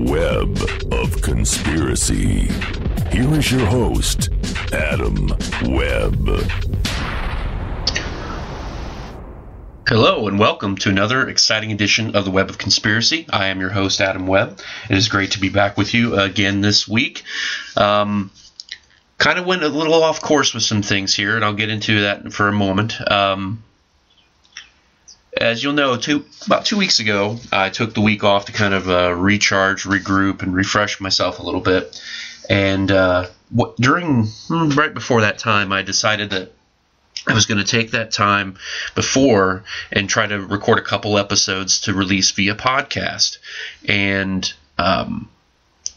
Webb of Conspiracy. Here is your host, Adam Webb. Hello and welcome to another exciting edition of the Webb of Conspiracy. I am your host, Adam Webb. It is great to be back with you again this week. Kind of went a little off course with some things here, and I'll get into that for a moment. As you'll know, about 2 weeks ago, I took the week off to kind of recharge, regroup, and refresh myself a little bit. And right before that time, I decided that I was going to take that time before and try to record a couple episodes to release via podcast. And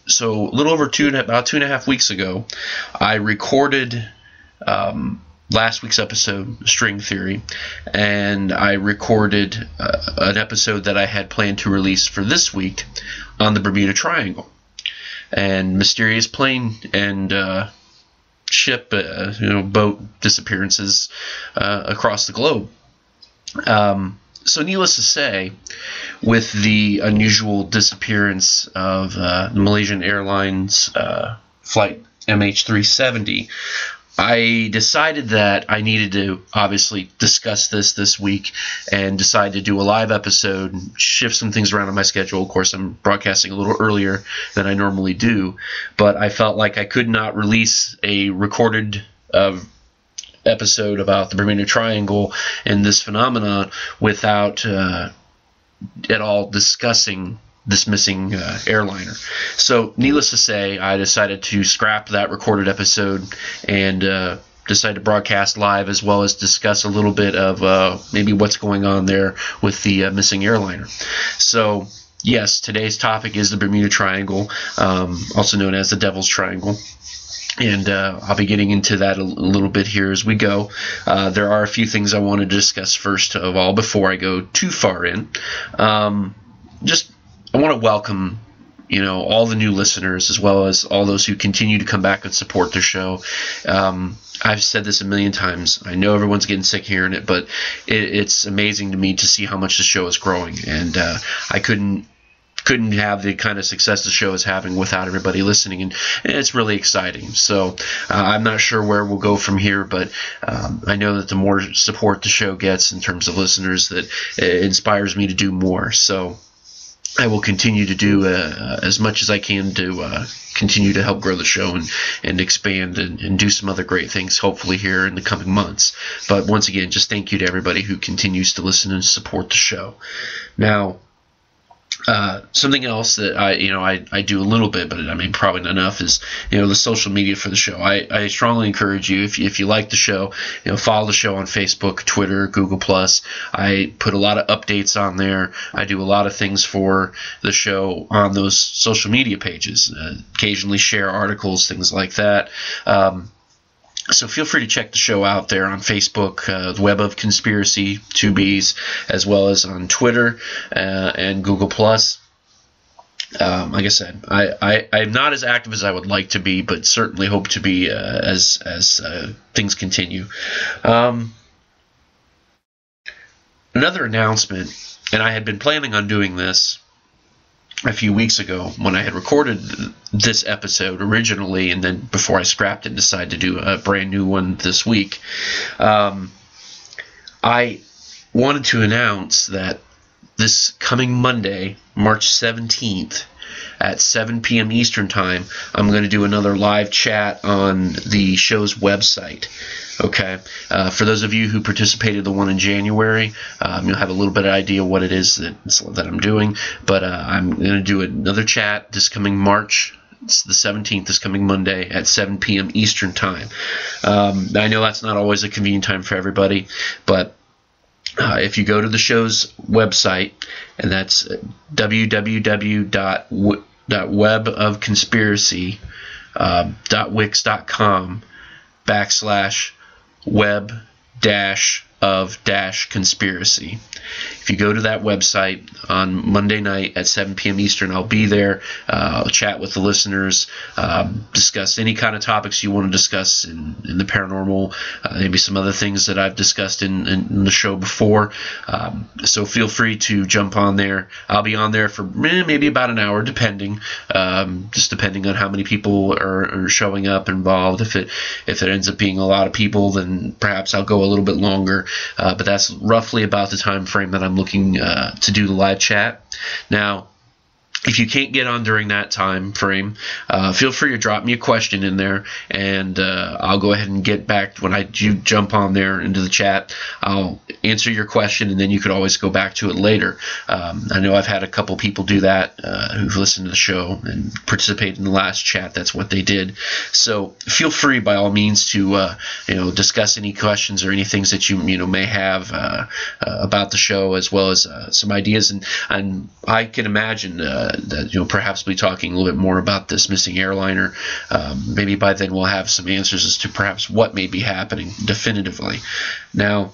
so a little over about 2.5 weeks ago, I recorded last week's episode, String Theory, and I recorded an episode that I had planned to release for this week on the Bermuda Triangle and mysterious plane and ship, boat disappearances across the globe. So needless to say, with the unusual disappearance of the Malaysian Airlines Flight MH370, I decided that I needed to obviously discuss this week and decide to do a live episode, shift some things around on my schedule. Of course, I'm broadcasting a little earlier than I normally do, but I felt like I could not release a recorded episode about the Bermuda Triangle and this phenomenon without at all discussing this missing airliner. So needless to say, I decided to scrap that recorded episode and decided to broadcast live, as well as discuss a little bit of maybe what's going on there with the missing airliner. So yes, today's topic is the Bermuda Triangle, also known as the Devil's Triangle. And I'll be getting into that a little bit here as we go. There are a few things I want to discuss first of all before I go too far in. I want to welcome, all the new listeners, as well as all those who continue to come back and support the show. I've said this a million times. I know everyone's getting sick hearing it, but it's amazing to me to see how much the show is growing. And I couldn't have the kind of success the show is having without everybody listening, and it's really exciting. So I'm not sure where we'll go from here, but I know that the more support the show gets in terms of listeners, that it inspires me to do more. So I will continue to do as much as I can to continue to help grow the show and expand and do some other great things, hopefully, here in the coming months. But once again, just thank you to everybody who continues to listen and support the show. Now, something else that I do a little bit, but I mean probably not enough, is the social media for the show. I strongly encourage you, if you like the show, follow the show on Facebook, Twitter, Google+. I put a lot of updates on there. I do a lot of things for the show on those social media pages. Occasionally share articles, things like that. So feel free to check the show out there on Facebook, the Webb of Conspiracy, 2Bs, as well as on Twitter and Google+. Like I said, I'm not as active as I would like to be, but certainly hope to be as things continue. Another announcement, and I had been planning on doing this a few weeks ago when I had recorded this episode originally, and then before I scrapped it and decided to do a brand new one this week. I wanted to announce that this coming Monday, March 17th, at 7 p.m. Eastern Time, I'm going to do another live chat on the show's website. Okay, for those of you who participated in the one in January, you'll have a little bit of idea what it is that I'm doing. But I'm going to do another chat this coming March. It's the 17th, this coming Monday at 7 p.m. Eastern Time. I know that's not always a convenient time for everybody, but if you go to the show's website, and that's www.webofconspiracy.wix.com/web-conspiracy. of Conspiracy. If you go to that website on Monday night at 7 p.m. Eastern, I'll be there. I'll chat with the listeners, discuss any kind of topics you want to discuss in the paranormal, maybe some other things that I've discussed in the show before. So feel free to jump on there. I'll be on there for maybe about an hour, depending, just depending on how many people are showing up involved. If it ends up being a lot of people, then perhaps I'll go a little bit longer. But that's roughly about the time frame that I'm looking to do the live chat. Now, if you can't get on during that time frame, feel free to drop me a question in there, and I'll go ahead and get back when I do jump on there into the chat. I'll answer your question, and then you could always go back to it later. I know I've had a couple people do that who've listened to the show and participated in the last chat. That's what they did. So feel free, by all means, to discuss any questions or any things that you may have about the show, as well as some ideas. And I can imagine that perhaps we'll be talking a little bit more about this missing airliner. Maybe by then we'll have some answers as to perhaps what may be happening definitively. Now,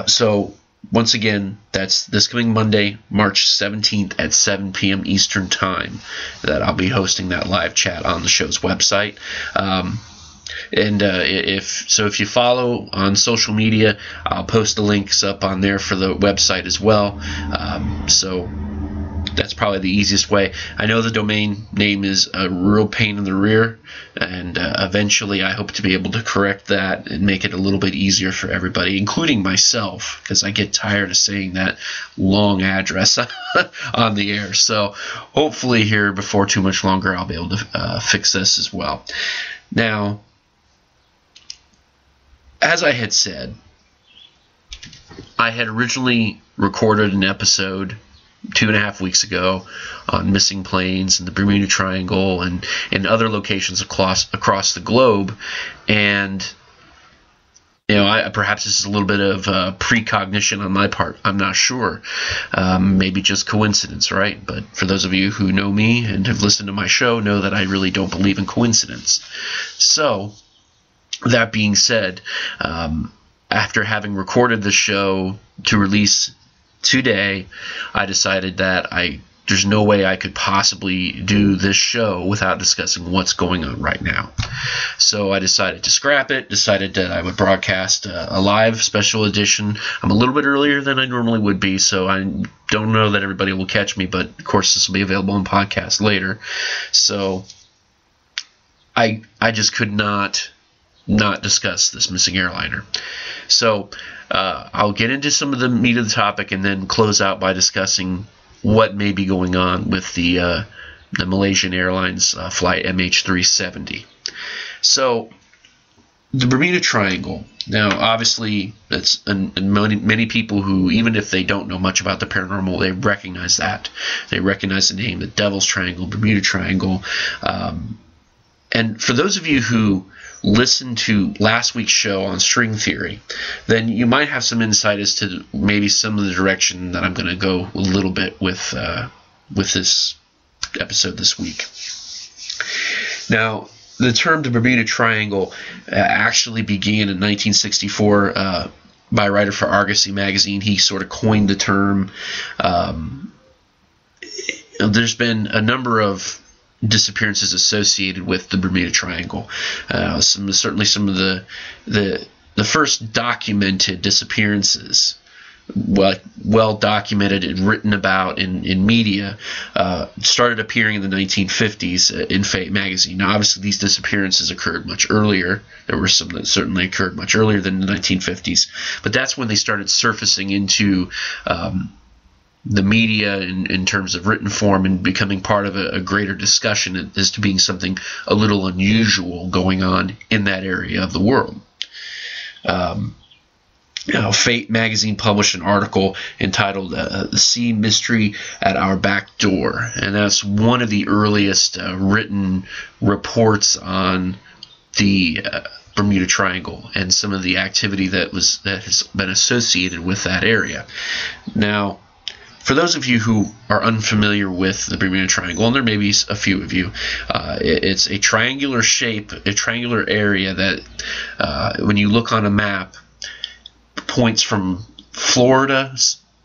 so once again, that's this coming Monday, March 17th at 7 p.m. Eastern Time that I'll be hosting that live chat on the show's website. If you follow on social media, I'll post the links up on there for the website as well. So that's probably the easiest way. I know the domain name is a real pain in the rear, and eventually I hope to be able to correct that and make it a little bit easier for everybody, including myself, because I get tired of saying that long address on the air. So hopefully here before too much longer I'll be able to fix this as well. Now, as I had said, I had originally recorded an episode 2.5 weeks ago on missing planes and the Bermuda Triangle and other locations across the globe, and perhaps this is a little bit of precognition on my part. I'm not sure. Maybe just coincidence, right? But for those of you who know me and have listened to my show, know that I really don't believe in coincidence. So, that being said, after having recorded the show to release today, I decided that there's no way I could possibly do this show without discussing what's going on right now. So I decided to scrap it, decided that I would broadcast a live special edition. I'm a little bit earlier than I normally would be, so I don't know that everybody will catch me, but of course this will be available on podcast later. So I just could not discuss this missing airliner. So I'll get into some of the meat of the topic and then close out by discussing what may be going on with the Malaysian Airlines Flight MH370. So the Bermuda Triangle. Now, obviously, that's many people who, even if they don't know much about the paranormal, they recognize that. They recognize the name, the Devil's Triangle, Bermuda Triangle. And for those of you who listen to last week's show on string theory, then you might have some insight as to maybe some of the direction that I'm going to go a little bit with this episode this week. Now, the term the Bermuda Triangle actually began in 1964 by a writer for Argosy magazine. He sort of coined the term. There's been a number of disappearances associated with the Bermuda Triangle. Certainly some of the first documented disappearances, well documented and written about in media, started appearing in the 1950s in Fate magazine. Now, obviously, these disappearances occurred much earlier. There were some that certainly occurred much earlier than the 1950s, but that's when they started surfacing into the media in terms of written form and becoming part of a greater discussion as to being something a little unusual going on in that area of the world. Fate magazine published an article entitled "The Sea Mystery at Our Back Door," and that's one of the earliest written reports on the Bermuda Triangle and some of the activity that has been associated with that area. Now, for those of you who are unfamiliar with the Bermuda Triangle, and there may be a few of you, it's a triangular shape, a triangular area that, when you look on a map, points from Florida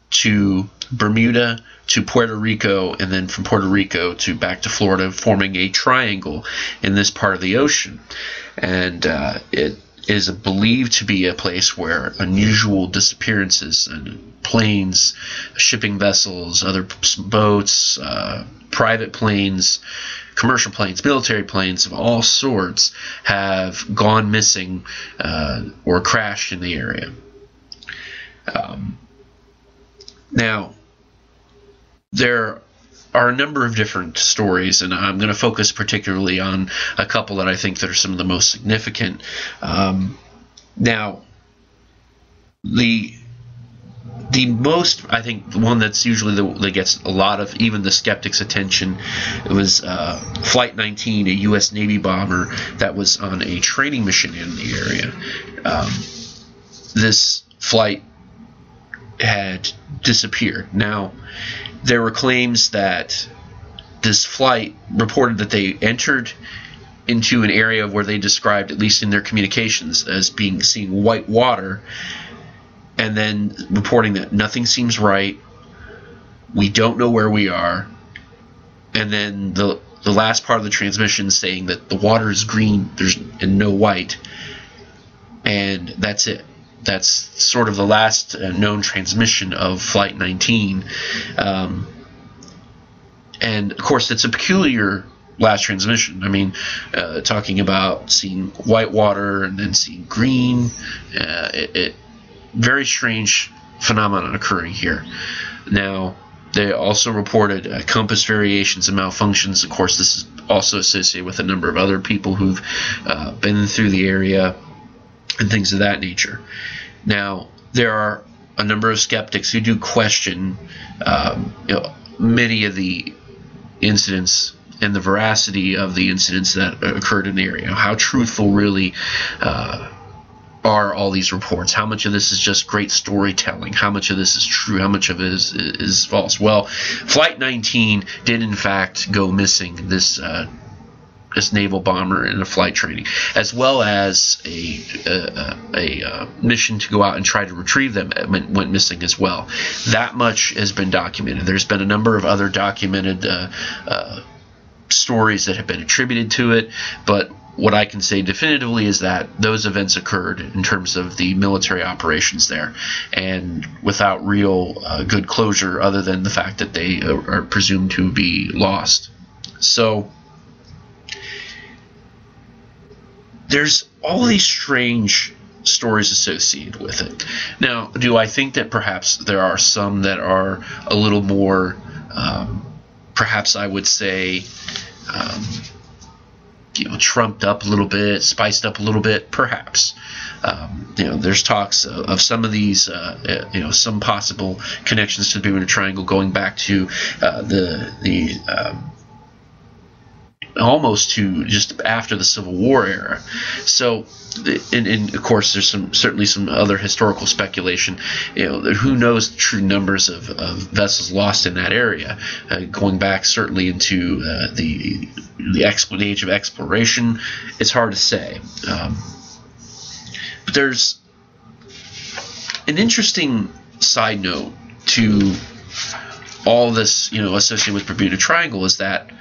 to Bermuda to Puerto Rico, and then from Puerto Rico to back to Florida, forming a triangle in this part of the ocean. And it is believed to be a place where unusual disappearances and planes, shipping vessels, other boats, private planes, commercial planes, military planes of all sorts have gone missing or crashed in the area. Now, there are a number of different stories, and I'm going to focus particularly on a couple that I think that are some of the most significant. Now, the most, I think, the one that's usually that gets a lot of even the skeptics' attention, it was Flight 19, a U.S. Navy bomber that was on a training mission in the area. This flight had disappeared. Now, there were claims that this flight reported that they entered into an area where they described, at least in their communications, as seeing white water, and then reporting that nothing seems right, we don't know where we are, and then the last part of the transmission saying that the water is green and no white, and that's it. That's sort of the last known transmission of Flight 19. And, of course, it's a peculiar last transmission. I mean, talking about seeing white water and then seeing green. Very strange phenomenon occurring here. Now, they also reported compass variations and malfunctions. Of course, this is also associated with a number of other people who've been through the area and things of that nature. Now, there are a number of skeptics who do question many of the incidents and the veracity of the incidents that occurred in the area. How truthful really are all these reports? How much of this is just great storytelling? How much of this is true? How much of it is false? Well, Flight 19 did in fact go missing. This naval bomber in a flight training, as well as a mission to go out and try to retrieve them went missing as well. That much has been documented. There's been a number of other documented stories that have been attributed to it, but what I can say definitively is that those events occurred in terms of the military operations there, and without real good closure other than the fact that they are presumed to be lost. So there's all these strange stories associated with it. Now, do I think that perhaps there are some that are a little more, perhaps I would say, trumped up a little bit, spiced up a little bit, perhaps. There's talks of some of these, some possible connections to the Bermuda Triangle going back to almost to just after the Civil War era. So, and of course, there's certainly some other historical speculation. Who knows the true numbers of vessels lost in that area, going back certainly into the age of exploration. It's hard to say, but there's an interesting side note to all this, associated with Bermuda Triangle, is that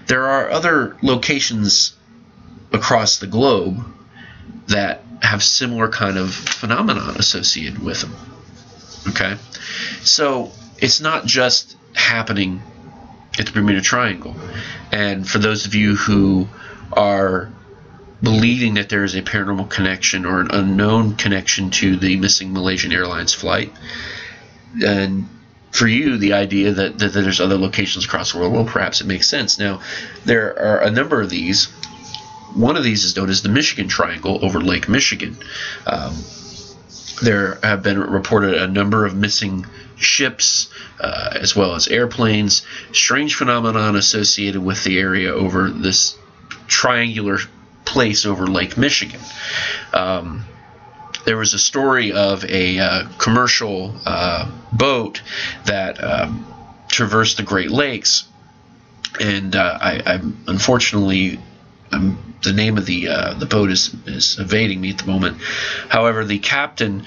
there are other locations across the globe that have similar kind of phenomenon associated with them. Okay? So it's not just happening at the Bermuda Triangle. And for those of you who are believing that there is a paranormal connection or an unknown connection to the missing Malaysian Airlines flight, and for you, the idea that there's other locations across the world, well, perhaps it makes sense. Now, there are a number of these. One of these is known as the Michigan Triangle over Lake Michigan. There have been reported a number of missing ships, as well as airplanes. Strange phenomenon associated with the area over this triangular place over Lake Michigan. There was a story of a commercial boat that traversed the Great Lakes, and I'm unfortunately the name of the boat is evading me at the moment. However, the captain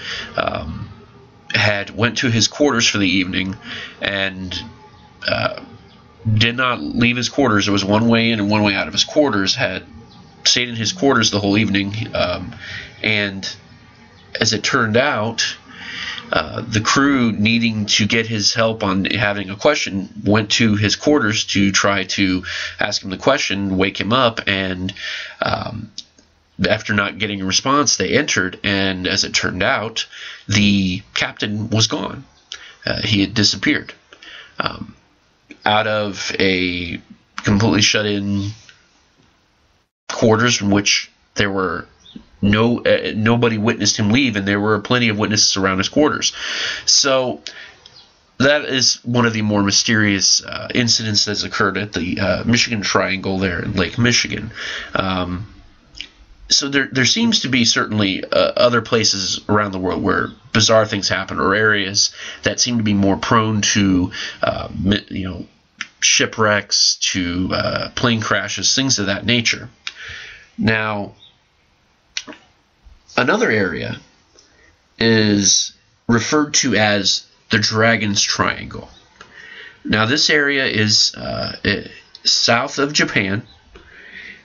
went to his quarters for the evening and did not leave his quarters. There was one way in and one way out of his quarters. Had stayed in his quarters the whole evening, and as it turned out, the crew, needing to get his help on having a question, went to his quarters to try to ask him the question, wake him up, and after not getting a response, they entered, and as it turned out, the captain was gone. He had disappeared out of a completely shut-in quarters in which there were nobody witnessed him leave, and there were plenty of witnesses around his quarters. So that is one of the more mysterious incidents that's occurred at the Michigan Triangle there in Lake Michigan. So there seems to be certainly other places around the world where bizarre things happen, or areas that seem to be more prone to shipwrecks, to plane crashes, things of that nature. Now, another area is referred to as the Dragon's Triangle. Now, this area is south of Japan.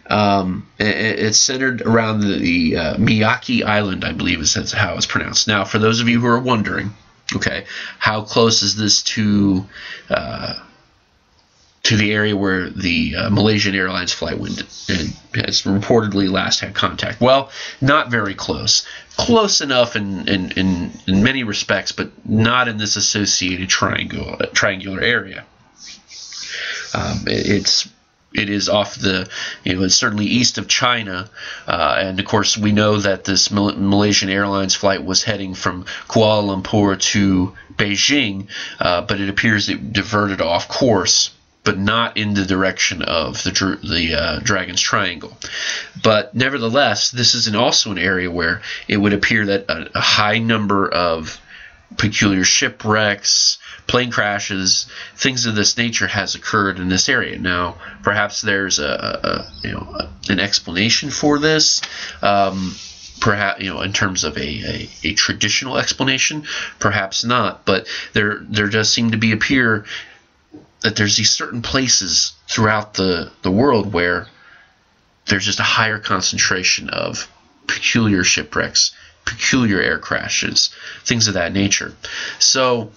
It's centered around the Miyake Island, I believe is how it's pronounced. Now, for those of you who are wondering, okay, how close is this to the area where the Malaysian Airlines flight has reportedly last had contact? Well, not very close. Close enough in many respects, but not in this associated triangular area. It is off the, it's certainly east of China, and of course we know that this Malaysian Airlines flight was heading from Kuala Lumpur to Beijing, but it appears it diverted off course, but not in the direction of the Dragon's Triangle. But nevertheless, this is also an area where it would appear that a high number of peculiar shipwrecks, plane crashes, things of this nature has occurred in this area. Now, perhaps there's an explanation for this. Perhaps in terms of a traditional explanation, perhaps not. But there does seem to appear that there's these certain places throughout the world where there's just a higher concentration of peculiar shipwrecks, peculiar air crashes, things of that nature. So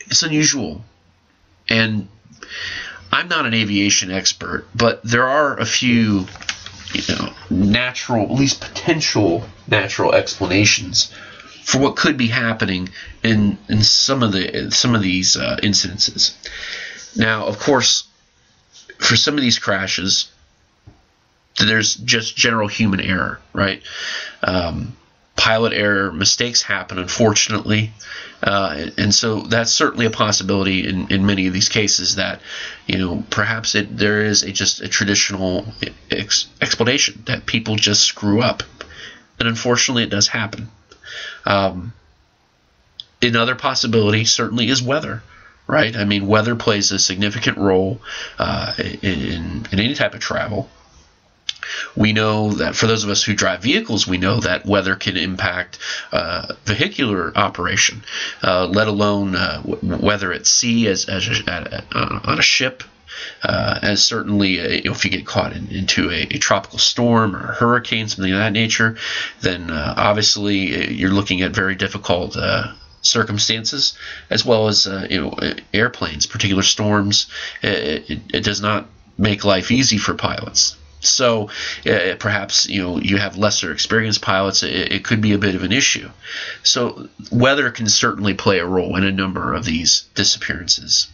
it's unusual. And I'm not an aviation expert, but there are a few natural, at least potential natural explanations for what could be happening in some of these incidences. Now, of course, for some of these crashes, there's just general human error, right? Pilot error, mistakes happen, unfortunately, and so that's certainly a possibility in many of these cases that perhaps there is just a traditional explanation that people just screw up, and unfortunately, it does happen. Another possibility certainly is weather, right? I mean, weather plays a significant role in any type of travel. We know that for those of us who drive vehicles, we know that weather can impact vehicular operation, let alone whether at sea on a ship. As certainly, if you get caught into a tropical storm or a hurricane, something of that nature, then obviously you're looking at very difficult circumstances, as well as airplanes, particular storms. It does not make life easy for pilots. So perhaps you have lesser experienced pilots. It could be a bit of an issue. So weather can certainly play a role in a number of these disappearances.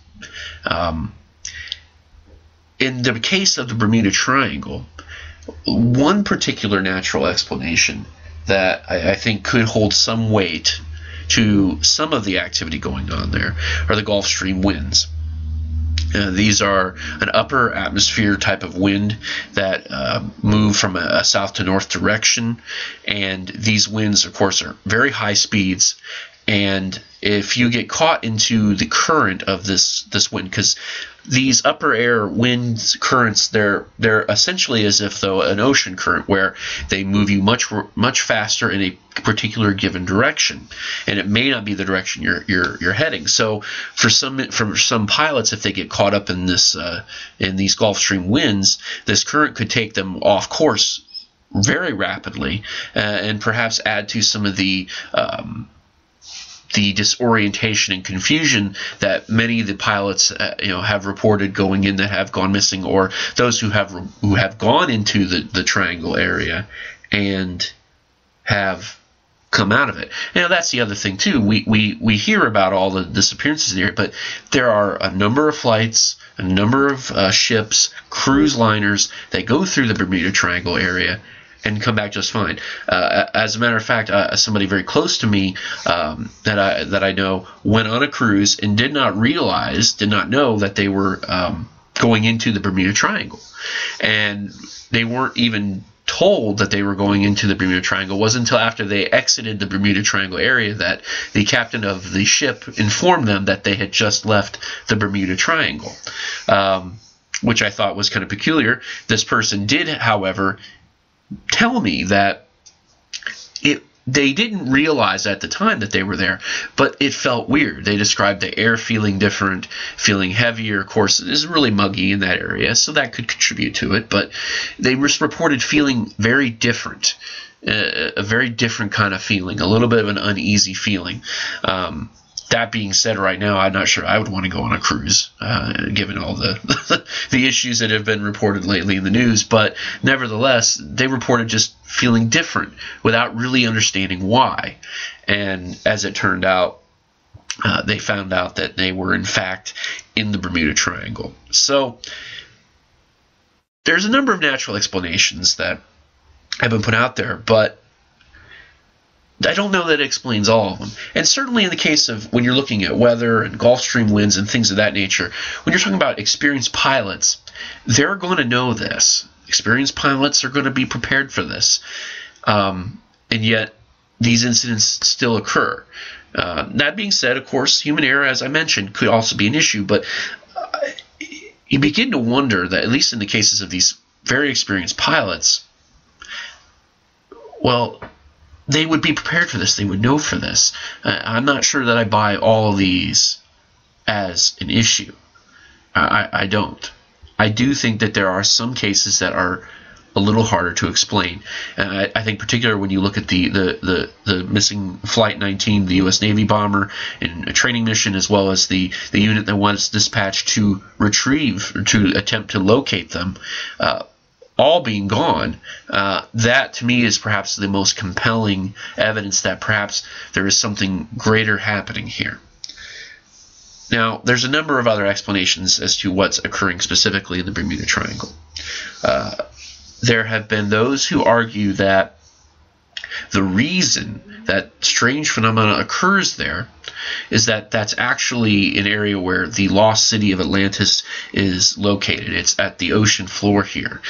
In the case of the Bermuda Triangle, one particular natural explanation that I think could hold some weight to some of the activity going on there are the Gulf Stream winds. These are an upper atmosphere type of wind that move from a south to north direction, and these winds, of course, are very high speeds. And if you get caught into the current of this wind, because these upper air winds currents, they're essentially as if though an ocean current, where they move you much faster in a particular given direction, and it may not be the direction you're heading. So for some pilots, if they get caught up in these Gulf Stream winds, this current could take them off course very rapidly, and perhaps add to some of the disorientation and confusion that many of the pilots have reported going in, that have gone missing, or those who have gone into the triangle area and have come out of it. That's the other thing too. We hear about all the disappearances there, but there are a number of flights, a number of ships, cruise liners that go through the Bermuda Triangle area and come back just fine. As a matter of fact, somebody very close to me that I know went on a cruise and did not know that they were going into the Bermuda Triangle, and they weren't even told that they were going into the Bermuda Triangle. It wasn't until after they exited the Bermuda Triangle area that the captain of the ship informed them that they had just left the Bermuda Triangle, which I thought was kind of peculiar. This person did, however, tell me that they didn't realize at the time that they were there, but it felt weird. They described the air feeling different, feeling heavier. Of course, it is really muggy in that area, so that could contribute to it, but they reported feeling very different, a very different kind of feeling, a little bit of an uneasy feeling. That being said, right now, I'm not sure I would want to go on a cruise, given all the the issues that have been reported lately in the news. But nevertheless, they reported just feeling different without really understanding why. And as it turned out, they found out that they were, in fact, in the Bermuda Triangle. So there's a number of natural explanations that have been put out there, but I don't know that it explains all of them. And certainly in the case of when you're looking at weather and Gulf Stream winds and things of that nature, when you're talking about experienced pilots, they're going to know this. Experienced pilots are going to be prepared for this. And yet these incidents still occur. That being said, of course, human error, as I mentioned, could also be an issue. But you begin to wonder that, at least in the cases of these very experienced pilots, well, they would be prepared for this. They would know for this. I'm not sure that I buy all of these as an issue. I don't. I do think that there are some cases that are a little harder to explain. And I think particularly when you look at the missing Flight 19, the U.S. Navy bomber, in a training mission, as well as the unit that was dispatched to retrieve, or to attempt to locate them, all being gone, that to me is perhaps the most compelling evidence that perhaps there is something greater happening here. Now, there's a number of other explanations as to what's occurring specifically in the Bermuda Triangle. There have been those who argue that the reason that strange phenomena occurs there is that that's actually an area where the lost city of Atlantis is located. It's at the ocean floor here.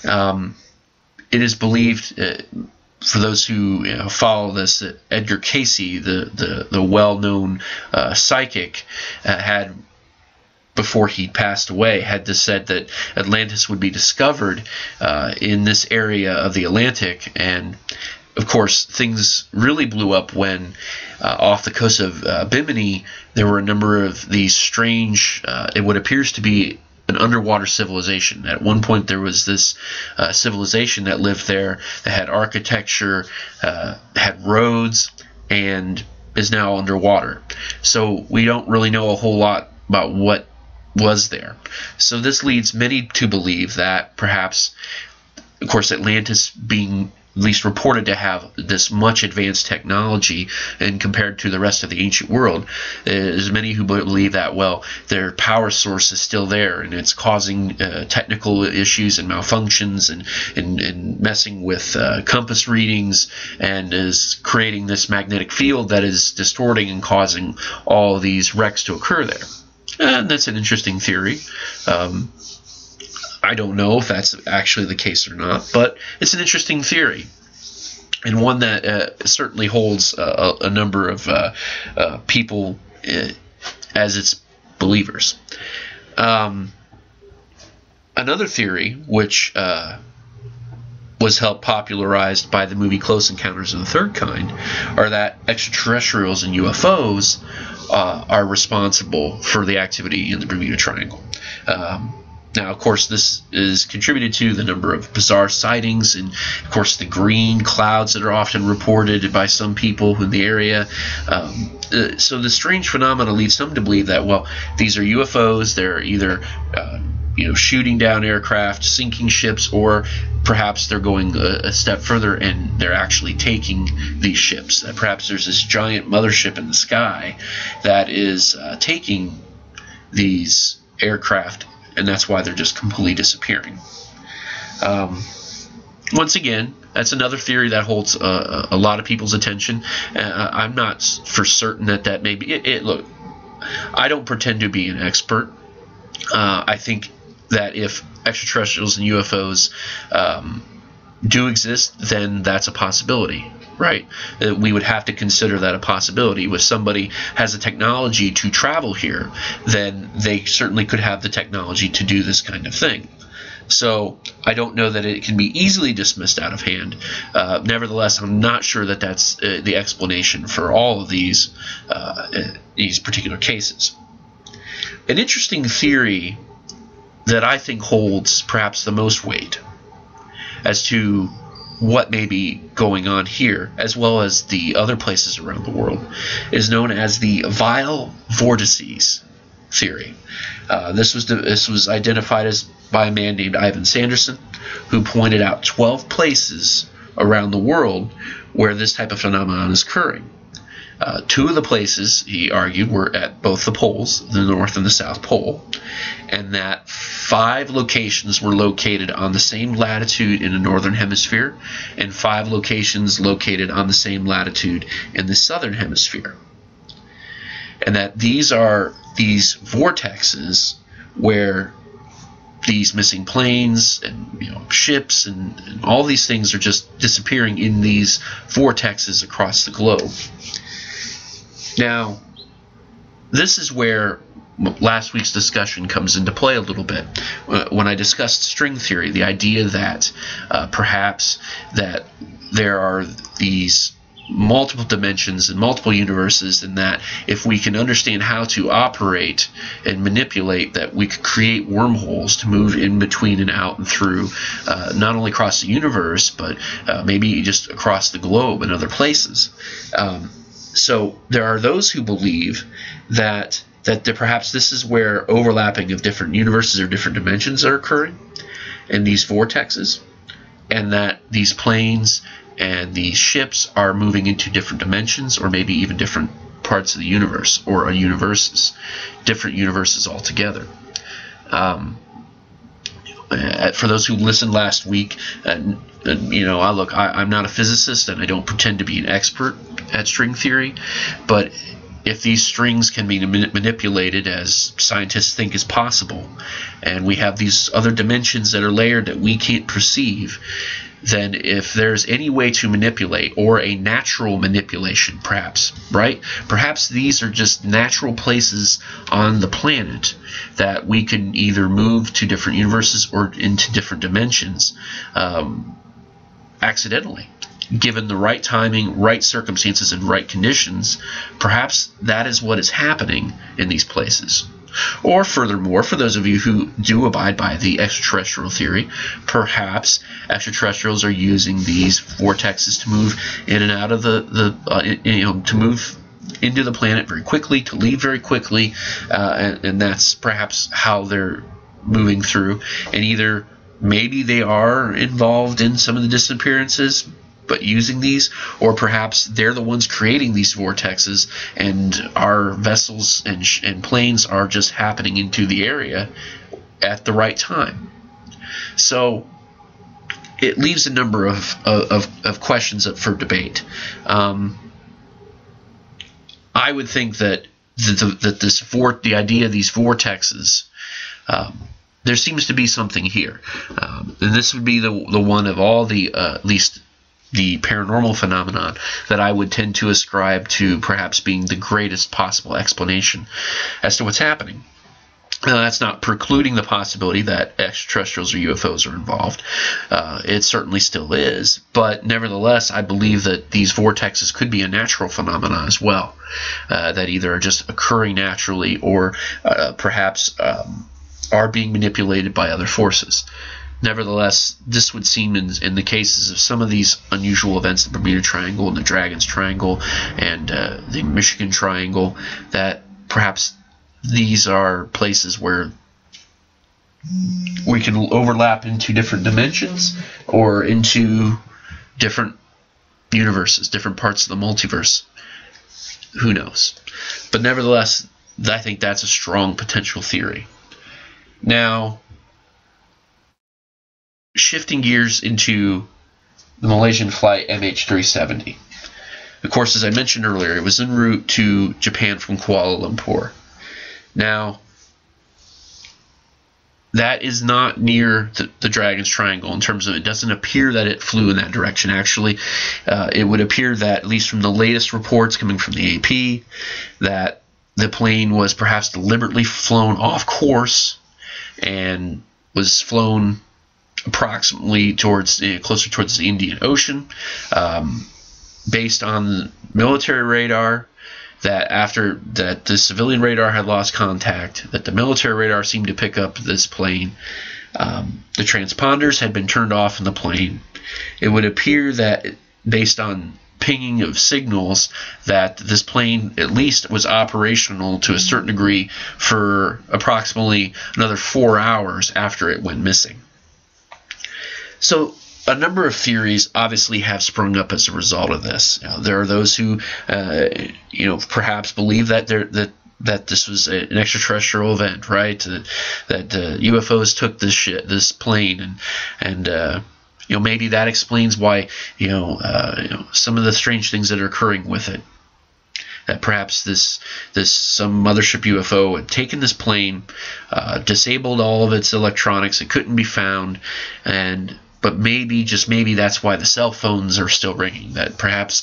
It is believed, for those who follow this, that Edgar Cayce, the well-known psychic, had, before he passed away, had said that Atlantis would be discovered in this area of the Atlantic. And of course, things really blew up when off the coast of Bimini, there were a number of these strange, what appears to be an underwater civilization. At one point, there was this civilization that lived there that had architecture, had roads, and is now underwater. So we don't really know a whole lot about what was there. So this leads many to believe that perhaps, of course, Atlantis being at least reported to have this much advanced technology and compared to the rest of the ancient world, there's many who believe that, well, their power source is still there and it's causing technical issues and malfunctions and messing with compass readings, and is creating this magnetic field that is distorting and causing all these wrecks to occur there. And that's an interesting theory. I don't know if that's actually the case or not, but it's an interesting theory, and one that certainly holds a number of people as its believers. Another theory, which was helped popularized by the movie Close Encounters of the Third Kind, are that extraterrestrials and UFOs are responsible for the activity in the Bermuda Triangle. Now, of course, this is contributed to the number of bizarre sightings and, of course, the green clouds that are often reported by some people in the area. So the strange phenomena leads some to believe that, well, these are UFOs. They're either shooting down aircraft, sinking ships, or perhaps they're going a step further and they're actually taking these ships. Perhaps there's this giant mothership in the sky that is taking these aircraft, and that's why they're just completely disappearing. Once again, that's another theory that holds a lot of people's attention. I'm not for certain that may be. Look, I don't pretend to be an expert. I think that if extraterrestrials and UFOs do exist, then that's a possibility, right? We would have to consider that a possibility. If somebody has the technology to travel here, then they certainly could have the technology to do this kind of thing. So I don't know that it can be easily dismissed out of hand. Nevertheless, I'm not sure that that's the explanation for all of these particular cases. An interesting theory that I think holds perhaps the most weight as to what may be going on here, as well as the other places around the world, is known as the Vile Votices theory. This was identified by a man named Ivan Sanderson, who pointed out 12 places around the world where this type of phenomenon is occurring. Two of the places, he argued, were at both the poles, the North and the South Pole, and that 5 locations were located on the same latitude in the Northern Hemisphere, and 5 locations located on the same latitude in the Southern Hemisphere. And that these are these vortexes where these missing planes and ships and all these things are just disappearing in these vortexes across the globe. Now, this is where last week's discussion comes into play a little bit. When I discussed string theory, the idea that perhaps that there are these multiple dimensions and multiple universes, and that if we can understand how to operate and manipulate, that we could create wormholes to move in between and out and through, not only across the universe, but maybe just across the globe and other places. So there are those who believe that perhaps this is where overlapping of different universes or different dimensions are occurring in these vortexes, and that these planes and these ships are moving into different dimensions, or maybe even different parts of the universe, or different universes altogether. For those who listened last week, I'm not a physicist and I don't pretend to be an expert at string theory, but if these strings can be manipulated as scientists think is possible, and we have these other dimensions that are layered that we can't perceive, then if there's any way to manipulate, or a natural manipulation perhaps, right? Perhaps these are just natural places on the planet that we can either move to different universes or into different dimensions accidentally. Given the right timing, right circumstances, and right conditions, perhaps that is what is happening in these places. Or furthermore, for those of you who do abide by the extraterrestrial theory, perhaps extraterrestrials are using these vortexes to move in and out of to move into the planet very quickly, to leave very quickly, and that's perhaps how they're moving through. And either maybe they are involved in some of the disappearances, but using these, or perhaps they're the ones creating these vortexes, and our vessels and planes are just happening into the area at the right time. So it leaves a number of questions up for debate. I would think that the idea of these vortexes, there seems to be something here, and this would be the one of all the at least the paranormal phenomenon that I would tend to ascribe to perhaps being the greatest possible explanation as to what's happening. That's not precluding the possibility that extraterrestrials or UFOs are involved. It certainly still is. But nevertheless, I believe that these vortexes could be a natural phenomenon as well, that either are just occurring naturally or perhaps are being manipulated by other forces. Nevertheless, this would seem in the cases of some of these unusual events, the Bermuda Triangle and the Dragon's Triangle and the Michigan Triangle, that perhaps these are places where we can overlap into different dimensions or into different universes, different parts of the multiverse. Who knows? But nevertheless, I think that's a strong potential theory. Now, shifting gears into the Malaysian Flight MH370. Of course, as I mentioned earlier, it was en route to Japan from Kuala Lumpur. Now, that is not near the Dragon's Triangle in terms of it doesn't appear that it flew in that direction. Actually, it would appear that, at least from the latest reports coming from the AP, that the plane was perhaps deliberately flown off course and was flown approximately closer towards the Indian Ocean, based on military radar. That after that the civilian radar had lost contact, that the military radar seemed to pick up this plane. The transponders had been turned off in the plane. It would appear that, based on pinging of signals, that this plane at least was operational to a certain degree for approximately another 4 hours after it went missing. So a number of theories obviously have sprung up as a result of this. There are those who, perhaps believe that this was an extraterrestrial event, right? That UFOs took this plane, and maybe that explains why some of the strange things that are occurring with it. That perhaps some mothership UFO had taken this plane, disabled all of its electronics, it couldn't be found, but maybe, just maybe, that's why the cell phones are still ringing. That perhaps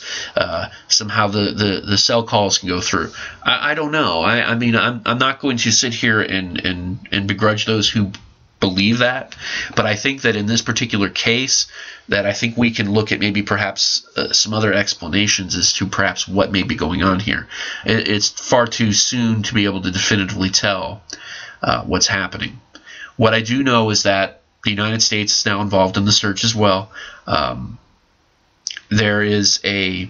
somehow the cell calls can go through. I don't know. I mean, I'm not going to sit here and begrudge those who believe that, but I think that in this particular case, that I think we can look at maybe perhaps some other explanations as to perhaps what may be going on here. It's far too soon to be able to definitively tell what's happening. What I do know is that the United States is now involved in the search as well. There is a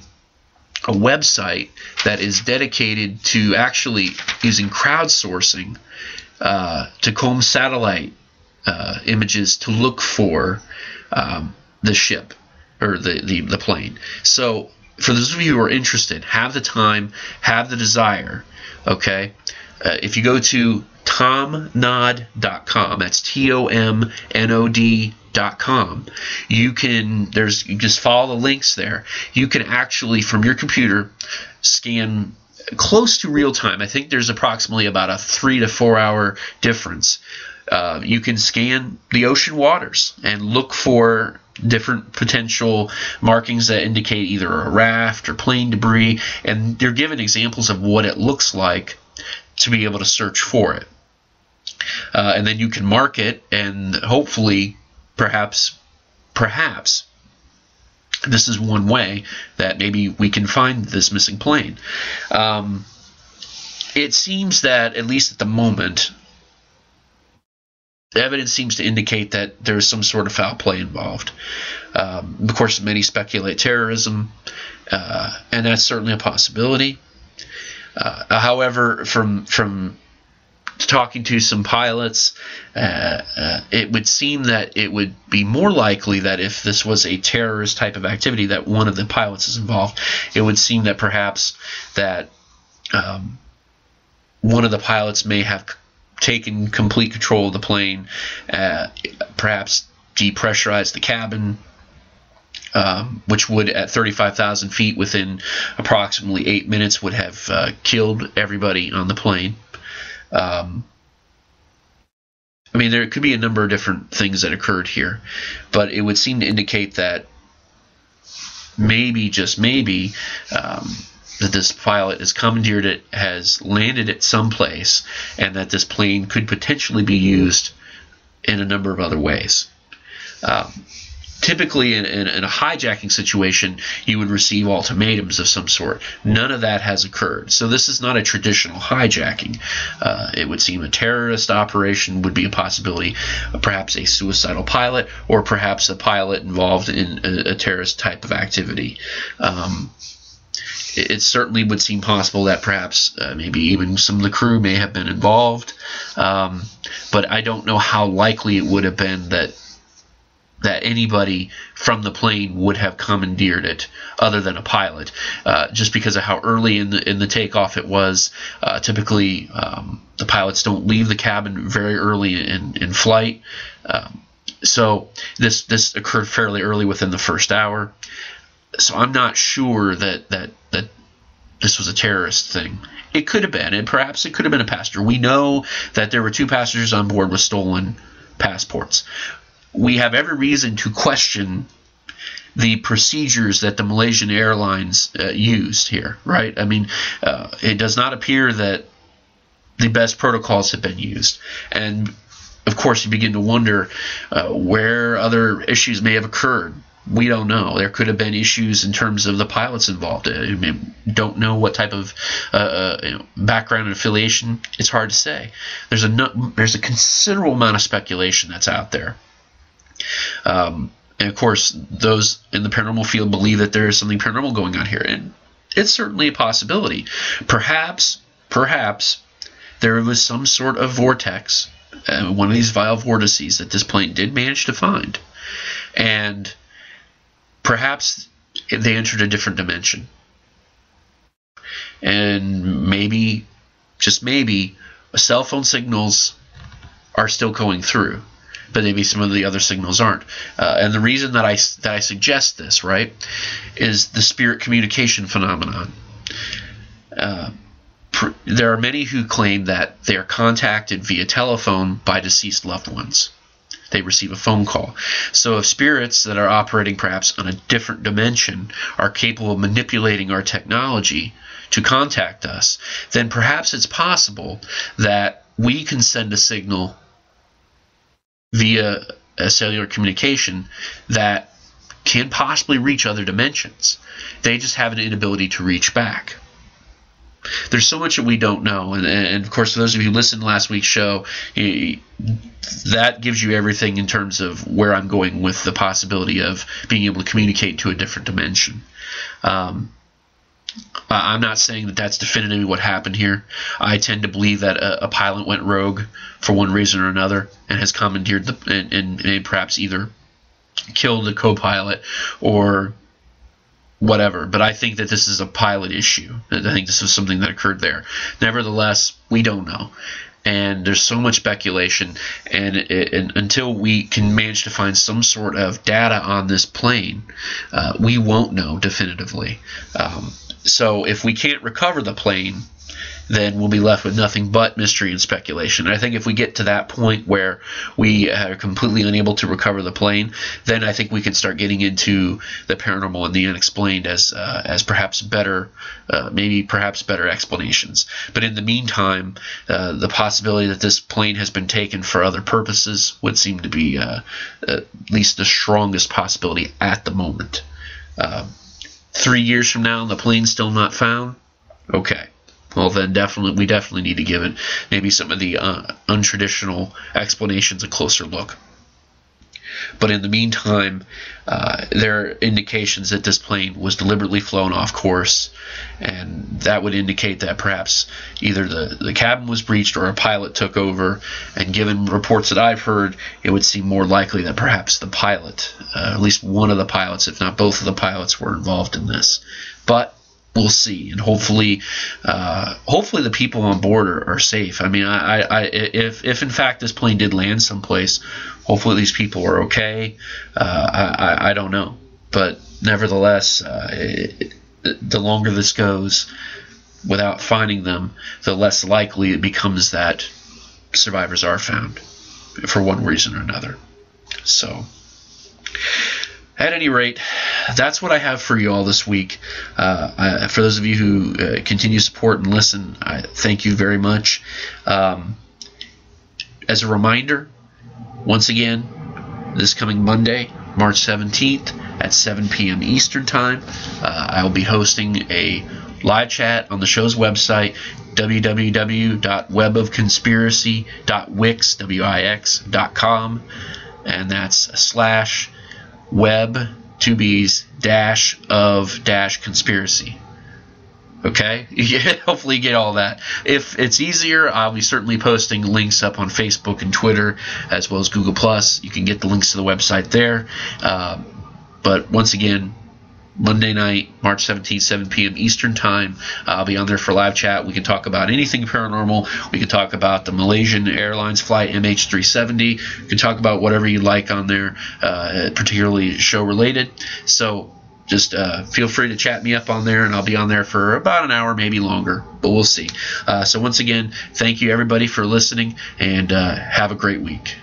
website that is dedicated to actually using crowdsourcing to comb satellite images to look for the ship or the plane. So for those of you who are interested, have the time, have the desire, okay? If you go to tomnod.com, that's TOMNOD.com, you just follow the links there. You can actually, from your computer, scan close to real time. I think there's approximately about a 3 to 4 hour difference. You can scan the ocean waters and look for different potential markings that indicate either a raft or plane debris, and they're given examples of what it looks like to be able to search for it. And then you can mark it, and hopefully, perhaps, this is one way that maybe we can find this missing plane. It seems that, at least at the moment, the evidence seems to indicate that there's some sort of foul play involved. Of course, many speculate terrorism, and that's certainly a possibility. However, from talking to some pilots, it would seem that it would be more likely that if this was a terrorist type of activity, that one of the pilots is involved. It would seem that perhaps that one of the pilots may have taken complete control of the plane, perhaps depressurized the cabin, which would, at 35,000 feet, within approximately 8 minutes, would have killed everybody on the plane. I mean, there could be a number of different things that occurred here, but it would seem to indicate that maybe, just maybe, that this pilot has commandeered it, has landed it someplace, and that this plane could potentially be used in a number of other ways. Typically, in a hijacking situation, you would receive ultimatums of some sort. None of that has occurred. So this is not a traditional hijacking. It would seem a terrorist operation would be a possibility, perhaps a suicidal pilot, or perhaps a pilot involved in a terrorist type of activity. It certainly would seem possible that perhaps maybe even some of the crew may have been involved, but I don't know how likely it would have been that anybody from the plane would have commandeered it other than a pilot, just because of how early in the takeoff it was. Typically, the pilots don't leave the cabin very early in flight, so this occurred fairly early within the first hour. So I'm not sure that this was a terrorist thing. It could have been, and perhaps it could have been a passenger. We know that there were 2 passengers on board with stolen passports. We have every reason to question the procedures that the Malaysian Airlines used here, right? I mean, it does not appear that the best protocols have been used. And, of course, you begin to wonder where other issues may have occurred. We don't know. There could have been issues in terms of the pilots involved. Don't know what type of background and affiliation. It's hard to say. There's a considerable amount of speculation that's out there. And of course, those in the paranormal field believe that there is something paranormal going on here, and it's certainly a possibility. Perhaps there was some sort of vortex, one of these Vile Votices that this plane did manage to find, and perhaps they entered a different dimension, and maybe, just maybe, cell phone signals are still going through, but maybe some of the other signals aren't. And the reason that I suggest this, right, is the spirit communication phenomenon. There are many who claim that they are contacted via telephone by deceased loved ones. They receive a phone call. So if spirits that are operating perhaps on a different dimension are capable of manipulating our technology to contact us, then perhaps it's possible that we can send a signal via a cellular communication that can possibly reach other dimensions. They just have an inability to reach back. There's so much that we don't know, and of course, for those of you who listened to last week's show, that gives you everything in terms of where I'm going with the possibility of being able to communicate to a different dimension. I'm not saying that that's definitively what happened here. I tend to believe that a pilot went rogue for one reason or another and has commandeered and perhaps either killed the co-pilot or whatever. But I think that this is a pilot issue. I think this is something that occurred there. Nevertheless, we don't know. And there's so much speculation, and until we can manage to find some sort of data on this plane, we won't know definitively. So if we can't recover the plane, then we'll be left with nothing but mystery and speculation. And I think if we get to that point where we are completely unable to recover the plane, then I think we can start getting into the paranormal and the unexplained as perhaps better, maybe perhaps better explanations. But in the meantime, the possibility that this plane has been taken for other purposes would seem to be at least the strongest possibility at the moment. 3 years from now, the plane's still not found? Okay. Well, then we definitely need to give it maybe some of the untraditional explanations a closer look. But in the meantime, there are indications that this plane was deliberately flown off course, and that would indicate that perhaps either the cabin was breached or a pilot took over, and given reports that I've heard, it would seem more likely that perhaps the pilot, at least one of the pilots, if not both of the pilots, were involved in this. But we'll see, and hopefully the people on board are safe. I mean, if in fact this plane did land someplace, hopefully these people are okay. I don't know, but nevertheless, the longer this goes without finding them, the less likely it becomes that survivors are found for one reason or another. So At any rate, that's what I have for you all this week. For those of you who continue to support and listen, I thank you very much. As a reminder, once again, this coming Monday, March 17th at 7 p.m. Eastern Time, I will be hosting a live chat on the show's website, www.webofconspiracy.wix.com, and that's /web 2b's -of -conspiracy. Okay? Hopefully you get all that. If it's easier, I'll be certainly posting links up on Facebook and Twitter, as well as Google+. You can get the links to the website there. But once again, Monday night, March 17th, 7 p.m. Eastern Time. I'll be on there for live chat. We can talk about anything paranormal. We can talk about the Malaysian Airlines Flight MH370. We can talk about whatever you like on there, particularly show-related. So just feel free to chat me up on there, and I'll be on there for about an hour, maybe longer, but we'll see. So once again, thank you, everybody, for listening, and have a great week.